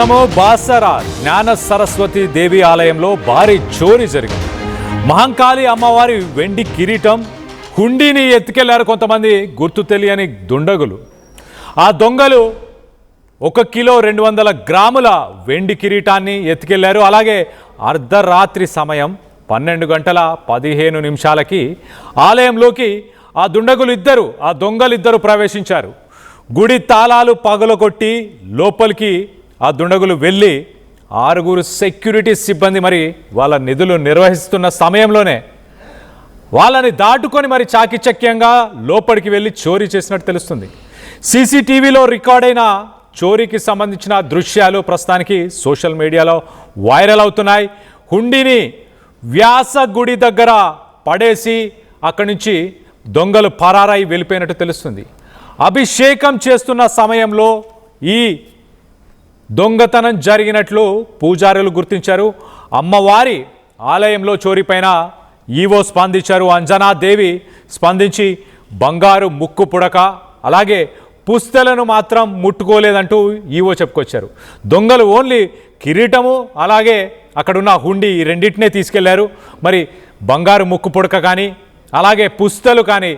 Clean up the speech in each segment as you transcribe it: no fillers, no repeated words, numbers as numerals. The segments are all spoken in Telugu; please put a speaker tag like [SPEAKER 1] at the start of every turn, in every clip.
[SPEAKER 1] బాసర జ్ఞాన సరస్వతి దేవి ఆలయంలో భారీ చోరీ జరిగింది. మహంకాళి అమ్మవారి వెండి కిరీటం హుండీని ఎత్తుకెళ్లారు కొంతమంది గుర్తు తెలియని దుండగులు. ఆ దొంగలు 1 కిలో 200 గ్రాముల వెండి కిరీటాన్ని ఎత్తుకెళ్లారు. అలాగే అర్ధరాత్రి సమయం 12:15 ఆలయంలోకి ఆ దొంగలిద్దరు ప్రవేశించారు. గుడి తాళాలు పగలగొట్టి లోపలికి ఆ దుండగులు వెళ్ళి 6 సెక్యూరిటీ సిబ్బంది మరి వాళ్ళ నిధులు నిర్వహిస్తున్న సమయంలోనే వాళ్ళని దాటుకొని మరి చాకిచక్యంగా లోపలికి వెళ్ళి చోరీ చేసినట్టు తెలుస్తుంది. సీసీటీవీలో రికార్డ్ అయిన చోరీకి సంబంధించిన దృశ్యాలు ప్రస్తుతానికి సోషల్ మీడియాలో వైరల్ అవుతున్నాయి. హుండీని వ్యాస గుడి దగ్గర పడేసి అక్కడి నుంచి దొంగలు పరారై వెళ్ళిపోయినట్టు తెలుస్తుంది. అభిషేకం చేస్తున్న సమయంలో ఈ దొంగతనం జరిగినట్లు పూజారులు గుర్తించారు. అమ్మవారి ఆలయంలో చోరీపైన ఈవో స్పందించారు. అంజనాదేవి స్పందించి బంగారు ముక్కు పుడక అలాగే పుస్తలను మాత్రం ముట్టుకోలేదంటూ ఈవో చెప్పుకొచ్చారు. దొంగలు ఓన్లీ కిరీటము అలాగే అక్కడున్న హుండీ ఈ రెండింటినే తీసుకెళ్లారు. మరి బంగారు ముక్కు పుడక కానీ అలాగే పుస్తలు కానీ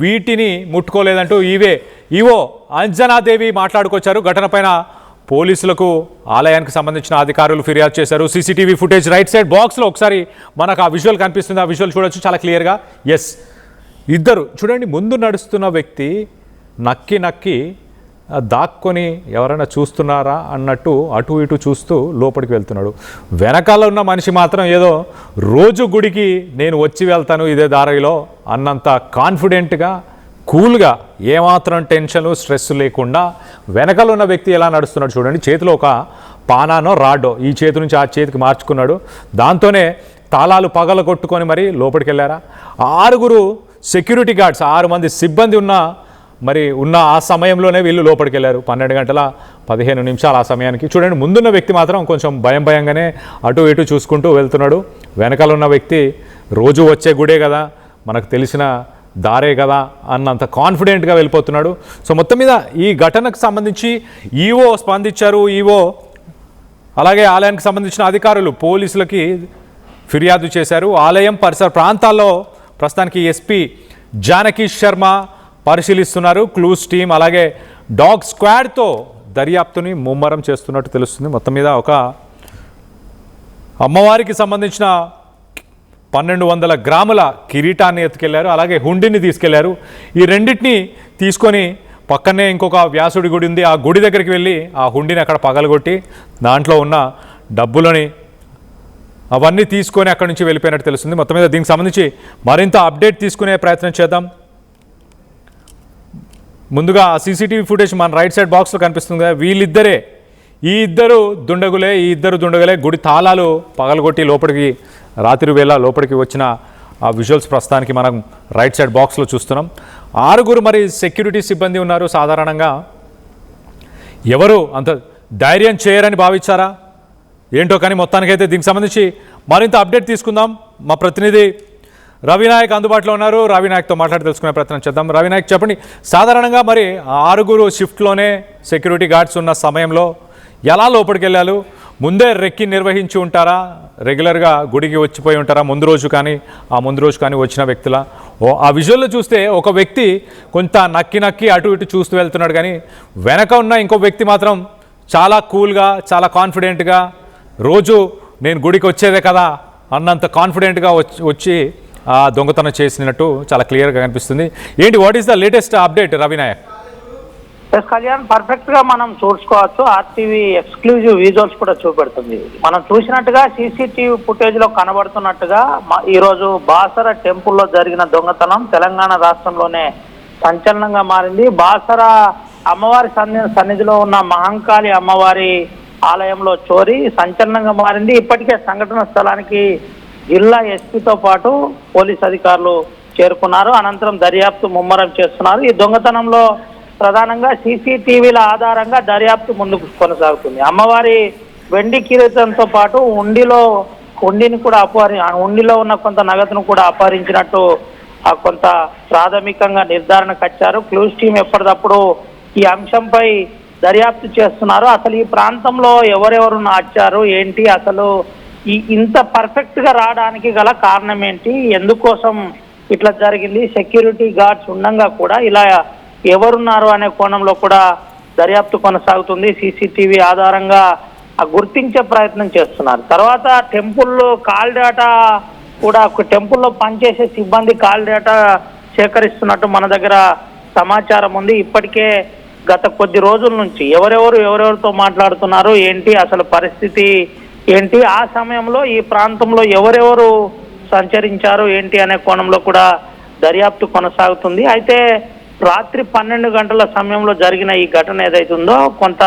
[SPEAKER 1] వీటిని ముట్టుకోలేదంటూ ఈవో అంజనాదేవి మాట్లాడుకొచ్చారు. ఘటనపైన పోలీసులకు ఆలయానికి సంబంధించిన అధికారులు ఫిర్యాదు చేశారు. సీసీటీవీ ఫుటేజ్ రైట్ సైడ్ బాక్స్లో ఒకసారి మనకు ఆ విజువల్ కనిపిస్తుంది. ఆ విజువల్ చూడొచ్చు చాలా క్లియర్గా. ఎస్, ఇద్దరు చూడండి, ముందు నడుస్తున్న వ్యక్తి నక్కి దాక్కొని ఎవరైనా చూస్తున్నారా అన్నట్టు అటు ఇటు చూస్తూ లోపలికి వెళ్తున్నాడు. వెనకాల ఉన్న మనిషి మాత్రం ఏదో రోజు గుడికి నేను వచ్చి వెళ్తాను ఇదే దారిలో అన్నంత కాన్ఫిడెంట్గా కూల్గా ఏమాత్రం టెన్షన్ స్ట్రెస్ లేకుండా వెనకాల ఉన్న వ్యక్తి ఎలా నడుస్తున్నాడు చూడండి. చేతిలో ఒక పానానో రాడ్డో ఈ చేతి నుంచి ఆ చేతికి మార్చుకున్నాడు. దాంతోనే తాళాలు పగలగొట్టుకొని మరి లోపలికి వెళ్ళారా. 6 సెక్యూరిటీ గార్డ్స్ 6 మంది సిబ్బంది ఉన్న ఆ సమయంలోనే వీళ్ళు లోపలికి వెళ్ళారు. 12:15 ఆ సమయానికి చూడండి. ముందున్న వ్యక్తి మాత్రం కొంచెం భయంగానే అటు ఇటు చూసుకుంటూ వెళ్తున్నాడు. వెనకాల ఉన్న వ్యక్తి రోజు వచ్చే గుడే కదా, మనకు తెలిసిన దారే కదా అన్నంత కాన్ఫిడెంట్గా వెళ్ళిపోతున్నాడు. సో మొత్తం మీద ఈ ఘటనకు సంబంధించి ఈవో స్పందించారు. ఈవో అలాగే ఆలయానికి సంబంధించిన అధికారులు పోలీసులకి ఫిర్యాదు చేశారు. ఆలయం పరిసర ప్రాంతాల్లో ప్రస్తుతానికి ఎస్పీ జానకి శర్మ పరిశీలిస్తున్నారు. క్లూస్ టీం అలాగే డాగ్ స్క్వాడ్తో దర్యాప్తుని ముమ్మరం చేస్తున్నట్టు తెలుస్తుంది. మొత్తం మీద ఒక అమ్మవారికి సంబంధించిన 1200 గ్రాముల కిరీటాన్ని ఎత్తుకెళ్లారు. అలాగే హుండీని తీసుకెళ్లారు. ఈ రెండింటిని తీసుకొని పక్కనే ఇంకొక వ్యాసుడి గుడి ఉంది. ఆ గుడి దగ్గరికి వెళ్ళి ఆ హుండీని అక్కడ పగలగొట్టి దాంట్లో ఉన్న డబ్బులని అవన్నీ తీసుకొని అక్కడి నుంచి వెళ్ళిపోయినట్టు తెలుస్తుంది. మొత్తం మీద దీనికి సంబంధించి మరింత అప్డేట్ తీసుకునే ప్రయత్నం చేద్దాం. ముందుగా ఆ సీసీటీవీ ఫుటేజ్ మన రైట్ సైడ్ బాక్స్లో కనిపిస్తుంది కదా, ఈ ఇద్దరు దుండగులే గుడి తాళాలు పగలగొట్టి రాత్రి వేళ లోపలికి వచ్చిన ఆ విజువల్స్ ప్రస్తుతానికి మనం రైట్ సైడ్ బాక్స్లో చూస్తున్నాం. 6 మరి సెక్యూరిటీ సిబ్బంది ఉన్నారు. సాధారణంగా ఎవరు అంత ధైర్యం చేయరని భావించారా ఏంటో, కానీ మొత్తానికైతే దీనికి సంబంధించి మరింత అప్డేట్ తీసుకుందాం. మా ప్రతినిధి రవినాయక్ అందుబాటులో ఉన్నారు. రవినాయక్తో మాట్లాడి తెలుసుకునే ప్రయత్నం చేద్దాం. రవినాయక్, చెప్పండి, సాధారణంగా మరి 6 షిఫ్ట్లోనే సెక్యూరిటీ గార్డ్స్ ఉన్న సమయంలో ఎలా లోపలికి వెళ్ళారు? ముందే రెక్కి నిర్వహించి ఉంటారా? రెగ్యులర్గా గుడికి వచ్చిపోయి ఉంటారా ముందు రోజు కానీ వచ్చిన వ్యక్తుల ఆ విజువల్లో చూస్తే ఒక వ్యక్తి కొంత నక్కి అటు ఇటు చూస్తూ వెళ్తున్నాడు, కానీ వెనక ఉన్న ఇంకో వ్యక్తి మాత్రం చాలా కూల్గా చాలా కాన్ఫిడెంట్గా రోజు నేను గుడికి వచ్చేదే కదా అన్నంత కాన్ఫిడెంట్గా వచ్చి ఆ దొంగతనం చేసినట్టు చాలా క్లియర్గా కనిపిస్తుంది. What is the latest update Ravinayak?
[SPEAKER 2] Kalyan, perfect గా మనం చూసుకోవచ్చు. ఆర్టీవీ ఎక్స్క్లూజివ్ విజువల్స్ కూడా చూపెడుతుంది. మనం చూసినట్టుగా సీసీటీవీ ఫుటేజ్ లో కనబడుతున్నట్టుగా ఈ రోజు బాసర టెంపుల్లో జరిగిన దొంగతనం తెలంగాణ రాష్ట్రంలోనే సంచలనంగా మారింది. బాసర అమ్మవారి సన్నిధిలో ఉన్న మహంకాళి అమ్మవారి ఆలయంలో చోరీ సంచలనంగా మారింది. ఇప్పటికే సంఘటన స్థలానికి జిల్లా ఎస్పీతో పాటు పోలీస్ అధికారులు చేరుకున్నారు. అనంతరం దర్యాప్తు ముమ్మరం చేస్తున్నారు. ఈ దొంగతనంలో ప్రధానంగా సీసీటీవీల ఆధారంగా దర్యాప్తు ముందుకు కొనసాగుతుంది. అమ్మవారి వెండి కిరీటంతో పాటు హుండీని కూడా హుండీలో ఉన్న కొంత నగదును కూడా అపహరించినట్టు కొంత ప్రాథమికంగా నిర్ధారణకు వచ్చారు. క్లూస్ టీం ఎప్పటికప్పుడు ఈ అంశంపై దర్యాప్తు చేస్తున్నారు. అసలు ఈ ప్రాంతంలో ఎవరెవరు నాచారు ఏంటి, అసలు ఇంత పర్ఫెక్ట్ గా రావడానికి గల కారణం ఏంటి, ఎందుకోసం ఇట్లా జరిగింది, సెక్యూరిటీ గార్డ్స్ ఉండగా కూడా ఇలా ఎవరున్నారు అనే కోణంలో కూడా దర్యాప్తు కొనసాగుతుంది. సీసీటీవీ ఆధారంగా గుర్తించే ప్రయత్నం చేస్తున్నారు. తర్వాత టెంపుల్లో కాల్ డేటా కూడా, టెంపుల్లో పనిచేసే సిబ్బంది కాల్ డేటా సేకరిస్తున్నట్టు మన దగ్గర సమాచారం ఉంది. ఇప్పటికే గత కొద్ది రోజుల నుంచి ఎవరెవరితో మాట్లాడుతున్నారు ఏంటి, అసలు పరిస్థితి ఏంటి, ఆ సమయంలో ఈ ప్రాంతంలో ఎవరెవరు సంచరించారు ఏంటి అనే కోణంలో కూడా దర్యాప్తు కొనసాగుతుంది. అయితే రాత్రి 12 గంటల సమయంలో జరిగిన ఈ ఘటన ఏదైతుందో కొంత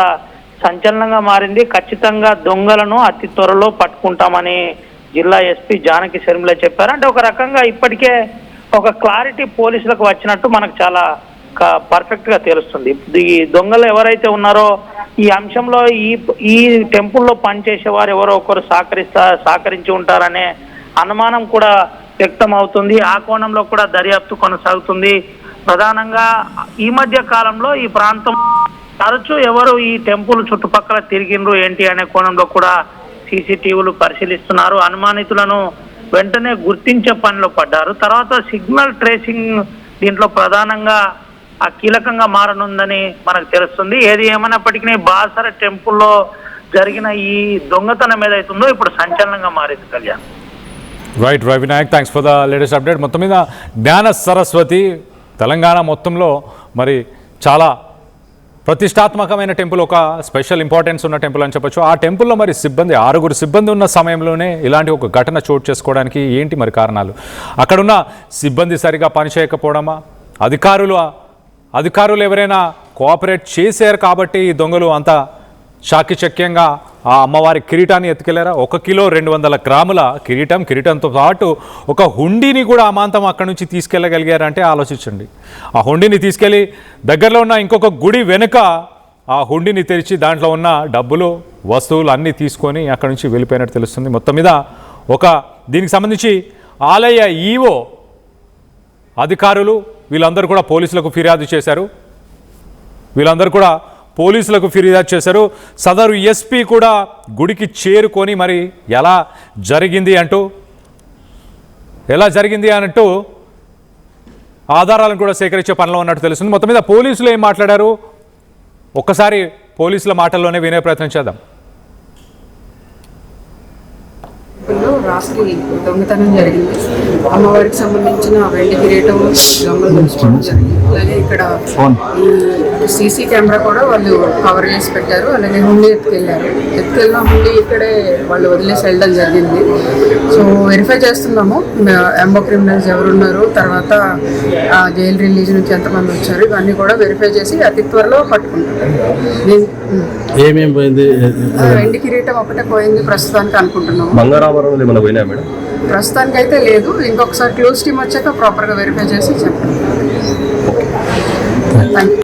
[SPEAKER 2] సంచలనంగా మారింది. ఖచ్చితంగా దొంగలను అతి త్వరలో పట్టుకుంటామని జిల్లా ఎస్పీ జానకి శర్మిల చెప్పారు. అంటే ఒక రకంగా ఇప్పటికే ఒక క్లారిటీ పోలీసులకు వచ్చినట్టు మనకు చాలా పర్ఫెక్ట్ గా తెలుస్తుంది. ఈ దొంగలు ఎవరైతే ఉన్నారో ఈ అంశంలో ఈ టెంపుల్లో పనిచేసే వారు ఎవరో ఒకరు సహకరించి ఉంటారనే అనుమానం కూడా వ్యక్తం అవుతుంది. ఆ కోణంలో కూడా దర్యాప్తు కొనసాగుతుంది. ప్రధానంగా ఈ మధ్య కాలంలో ఈ ప్రాంతం తరచూ ఎవరు ఈ టెంపుల్ చుట్టుపక్కల తిరిగిండ్రు ఏంటి అనే కోణంలో కూడా సీసీటీవీలు పరిశీలిస్తున్నారు. అనుమానితులను వెంటనే గుర్తించే పనిలో పడ్డారు. తర్వాత సిగ్నల్ ట్రేసింగ్ దీంట్లో ప్రధానంగా కీలకంగా మారనుందని మనకు తెలుస్తుంది. ఏది ఏమైనప్పటికీ బాసర టెంపుల్లో జరిగిన ఈ దొంగతనం ఏదైతుందో ఇప్పుడు సంచలనంగా మారింది. Kalyan.
[SPEAKER 1] Right Vinayak, thanks for the latest update. మొత్తం మీద జ్ఞాన సరస్వతి తెలంగాణ మొత్తంలో మరి చాలా ప్రతిష్టాత్మకమైన టెంపుల్, ఒక స్పెషల్ ఇంపార్టెన్స్ ఉన్న టెంపుల్ అని చెప్పొచ్చు. ఆ టెంపుల్లో మరి 6 సిబ్బంది ఉన్న సమయంలోనే ఇలాంటి ఒక ఘటన చోటు చేసుకోవడానికి ఏంటి మరి కారణాలు? అక్కడున్న సిబ్బంది సరిగా పనిచేయకపోవడమా, అధికారులు ఎవరైనా కోఆపరేట్ చేశారు కాబట్టి ఈ దొంగలు అంత చాకచక్యంగా ఆ అమ్మవారి కిరీటాన్ని ఎత్తుకెళ్లారా? 1 కిలో 200 గ్రాముల కిరీటంతో పాటు ఒక హుండీని కూడా అమాంతం అక్కడి నుంచి తీసుకెళ్ళగలిగారంటే ఆలోచించండి. ఆ హుండీని తీసుకెళ్ళి దగ్గరలో ఉన్న ఇంకొక గుడి వెనుక ఆ హుండీని తెరిచి దాంట్లో ఉన్న డబ్బులు వస్తువులు అన్నీ తీసుకొని అక్కడి నుంచి వెళ్ళిపోయినట్టు తెలుస్తుంది. మొత్తం మీద దీనికి సంబంధించి ఆలయ ఈవో అధికారులు వీళ్ళందరూ కూడా పోలీసులకు ఫిర్యాదు చేశారు. సదరు ఎస్పీ కూడా గుడికి చేరుకొని మరి ఎలా జరిగింది అన్నట్టు ఆధారాలను కూడా సేకరించే పనిలో ఉన్నట్టు తెలుస్తుంది. మొత్తం మీద పోలీసులు ఏం మాట్లాడారు ఒక్కసారి పోలీసుల మాటల్లోనే వినే ప్రయత్నం చేద్దాం.
[SPEAKER 3] రాత్రి దొంగతనం జరిగింది. అమ్మవారికి సంబంధించిన వెండి కిరీటం గమ్మలు దొంగతనం జరిగింది. అలాగే ఇక్కడ ఈ సీసీ కెమెరా కూడా వాళ్ళు కవర్ చేసి పెట్టారు. అలాగే హుండీ ఎత్తుకెళ్ళిన హుండీ ఇక్కడే వాళ్ళు వదిలేసి వెళ్ళడం జరిగింది. సో వెరిఫై చేస్తున్నాము ఎంబో క్రిమినల్స్ ఎవరున్నారు, తర్వాత జైలు రిలీజ్ నుంచి ఎంతమంది వచ్చారు, ఇవన్నీ కూడా వెరిఫై చేసి అతి త్వరలో పట్టుకుంటారు.
[SPEAKER 4] ఏమేమి పోయింది?
[SPEAKER 3] వెండి కిరీటం ఒకటే పోయింది ప్రస్తుతానికి అనుకుంటున్నాము.
[SPEAKER 4] ప్రస్తుతానికి
[SPEAKER 3] అయితే లేదు. ఇంకొకసారి క్లోజ్ టీమ్ వచ్చాక ప్రాపర్గా వెరిఫై చేసి చెప్పండి.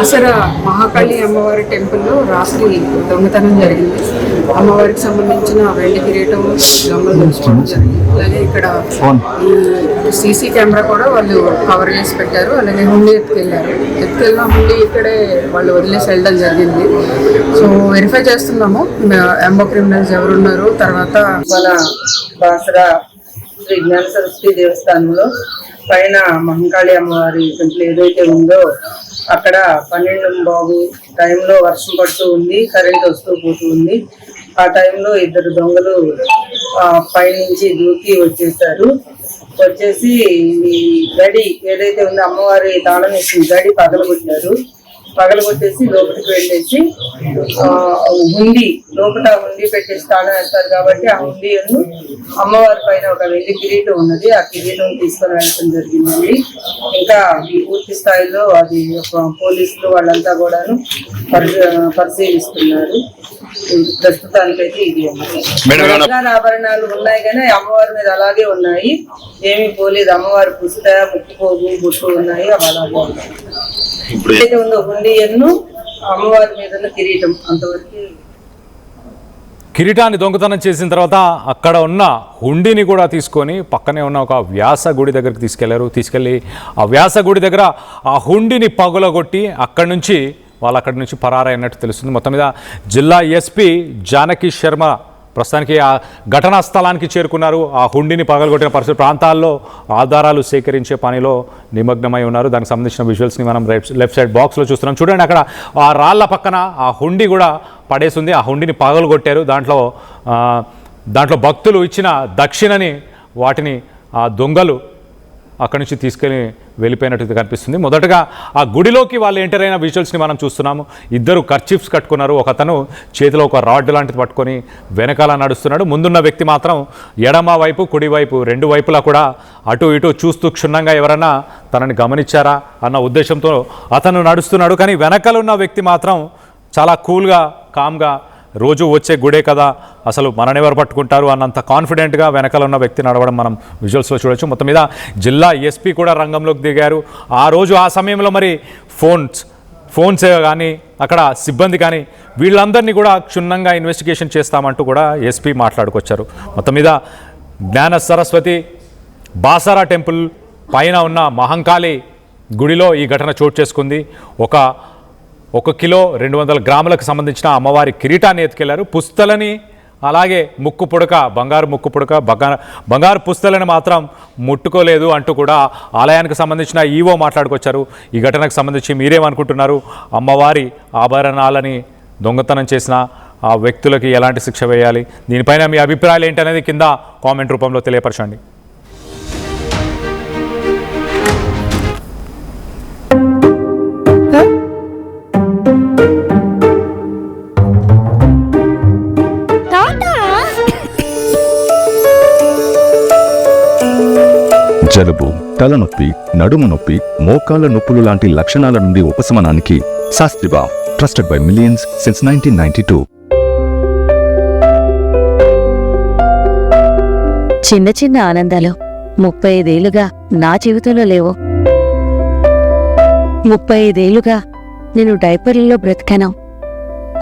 [SPEAKER 3] అసలు మహాకాళి అమ్మవారి టెంపుల్లో రాత్రి దొంగతనం జరిగింది. అమ్మవారికి సంబంధించిన వెండి కిరీటం గమ్మలు దొంగతనం జరిగింది. అలాగే ఇక్కడ ఈ సీసీ కెమెరా కూడా వాళ్ళు కవర్ చేసి పెట్టారు. అలాగే హుండీ ఎత్తుకెళ్ళిన హుండీ ఇక్కడే వాళ్ళు వదిలేసి వెళ్ళడం జరిగింది. సో వెరిఫై చేస్తున్నాము ఎంబో క్రిమినల్స్ ఎవరున్నారు, తర్వాత
[SPEAKER 5] మన బాసరా శ్రీ జ్ఞాన సరస్వతి దేవస్థానంలో పైన మహంకాళి అమ్మవారి టెంపుల్ ఏదైతే ఉందో అక్కడ 12 టైంలో వర్షం పడుతూ ఉంది, కరెంట్ వస్తూ పోతూ ఉంది. ఆ టైంలో 2 దొంగలు పైనుంచి దూకి వచ్చేసి ఈ గడి ఏదైతే ఉందో అమ్మవారి తాళం వేసిన గడి పగలగొట్టేసి లోపలికి వెళ్ళేసి హుండీ పెట్టేసి తాళం వేస్తారు కాబట్టి ఆ హుండీను అమ్మవారి పైన ఒక వెండి కిరీటం ఉన్నది, ఆ కిరీటం తీసుకొని వెళ్ళడం జరిగిందండి. ఇంకా పూర్తి స్థాయిలో అది పోలీసులు వాళ్ళంతా కూడాను పరిశీలిస్తున్నారు. ప్రస్తుతానికైతే ఇది ఆభరణాలు ఉన్నాయి కానీ అమ్మవారి మీద అలాగే ఉన్నాయి, ఏమీ పోలేదు. అమ్మవారి పుస్త ముక్కుపోగు బుట్టు ఉన్నాయి, అవి అలాగే ఉన్నాయి. ఏదైతే ఉందో హుండీను అమ్మవారి మీద కిరీటం అంతవరకు.
[SPEAKER 1] కిరీటాన్ని దొంగతనం చేసిన తర్వాత అక్కడ ఉన్న హుండీని కూడా తీసుకొని పక్కనే ఉన్న ఒక వ్యాస గుడి దగ్గరికి తీసుకెళ్లి ఆ వ్యాస గుడి దగ్గర ఆ హుండీని పగులగొట్టి అక్కడి నుంచి వాళ్ళు అక్కడి నుంచి పరారైనట్టు తెలుస్తుంది. మొత్తం మీద జిల్లా ఎస్పీ జానకి శర్మ ప్రస్తుతానికి ఆ ఘటనా స్థలానికి చేరుకున్నారు. ఆ హుండీని పగలగొట్టిన పరిస్థితి ప్రాంతాల్లో ఆధారాలు సేకరించే పనిలో నిమగ్నమై ఉన్నారు. దానికి సంబంధించిన విజువల్స్ని మనం లెఫ్ట్ సైడ్ బాక్స్లో చూస్తున్నాం. చూడండి, అక్కడ ఆ రాళ్ల పక్కన ఆ హుండీ కూడా పడేసింది. ఆ హుండీని పగలగొట్టారు. దాంట్లో భక్తులు ఇచ్చిన దక్షిణని వాటిని ఆ దొంగలు అక్కడి నుంచి తీసుకెళ్ళి వెళ్ళిపోయినట్టు కనిపిస్తుంది. మొదటగా ఆ గుడిలోకి వాళ్ళు ఎంటర్ అయిన విజువల్స్ని మనం చూస్తున్నాము. ఇద్దరు కర్చీఫ్స్ కట్టుకున్నారు. ఒకతను చేతిలో ఒక రాడ్ లాంటిది పట్టుకొని వెనకాల నడుస్తున్నాడు. ముందున్న వ్యక్తి మాత్రం ఎడమ వైపు కుడివైపు రెండు వైపులా కూడా అటు ఇటు చూస్తూ క్షుణ్ణంగా ఎవరన్నా తనని గమనించారా అన్న ఉద్దేశంతో అతను నడుస్తున్నాడు. కానీ వెనకాల ఉన్న వ్యక్తి మాత్రం చాలా కూల్గా కామ్గా రోజు వచ్చే గుడే కదా, అసలు మననెవరు పట్టుకుంటారు అన్నంత కాన్ఫిడెంట్గా వెనకాల ఉన్న వ్యక్తి నడవడం మనం విజువల్స్లో చూడొచ్చు. మొత్తం మీద జిల్లా ఎస్పీ కూడా రంగంలోకి దిగారు. ఆ సమయంలో మరి ఫోన్స్ కానీ అక్కడ సిబ్బంది కానీ వీళ్ళందరినీ కూడా క్షుణ్ణంగా ఇన్వెస్టిగేషన్ చేస్తామంటూ కూడా ఎస్పీ మాట్లాడుకొచ్చారు. మొత్తం మీద జ్ఞాన సరస్వతి బాసరా టెంపుల్ పైన ఉన్న మహంకాళి గుడిలో ఈ ఘటన చోటు చేసుకుంది. 1 కిలో 200 గ్రాములకు సంబంధించిన అమ్మవారి కిరీటాన్ని ఎత్తుకెళ్లారు. పుస్తలని అలాగే ముక్కు పుడక, బంగారు పుస్తలని మాత్రం ముట్టుకోలేదు అంటూ కూడా ఆలయానికి సంబంధించిన ఈవో మాట్లాడుకొచ్చారు. ఈ ఘటనకు సంబంధించి మీరేమనుకుంటున్నారు? అమ్మవారి ఆభరణాలని దొంగతనం చేసిన ఆ వ్యక్తులకి ఎలాంటి శిక్ష వేయాలి? దీనిపైన మీ అభిప్రాయాలు ఏంటనేది కింద కామెంట్ రూపంలో తెలియపరచండి.
[SPEAKER 6] జలుబు, తలనొప్పి, నడుము నొప్పి, మోకాళ్ళ నొప్పులు లాంటి లక్షణాల నుండి ఉపశమనానికి శాస్త్రిబా, ట్రస్టెడ్ బై మిలియన్స్ సిన్స్ 1992.
[SPEAKER 7] చిన్న చిన్న ఆనందాలు 35 ఏళ్లుగా నా జీవితంలో లేవు. 35 ఏళ్లుగా నేను డైపర్లలో బ్రతికాను.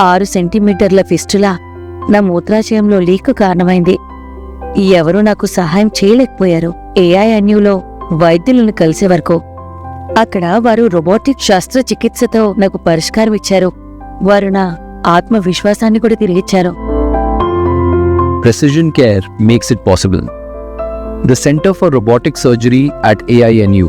[SPEAKER 7] 6 సెంటీమీటర్ల ఫిస్టులా నా మూత్రాశయంలో లీక్ కారణమైంది. ఎవరూ నాకు సహాయం చేయలేకపోయారు. AINUలో వైద్యులను కలిసే వరకు అక్కడ వారు రోబోటిక్ శస్త్రచికిత్సతో నాకు పరిష్కారం ఇచ్చారు. వారు నా ఆత్మవిశ్వాసాన్ని కూడా తిరిగిచ్చారు.
[SPEAKER 8] Precision care makes it possible. The Center for Robotic Surgery at AINU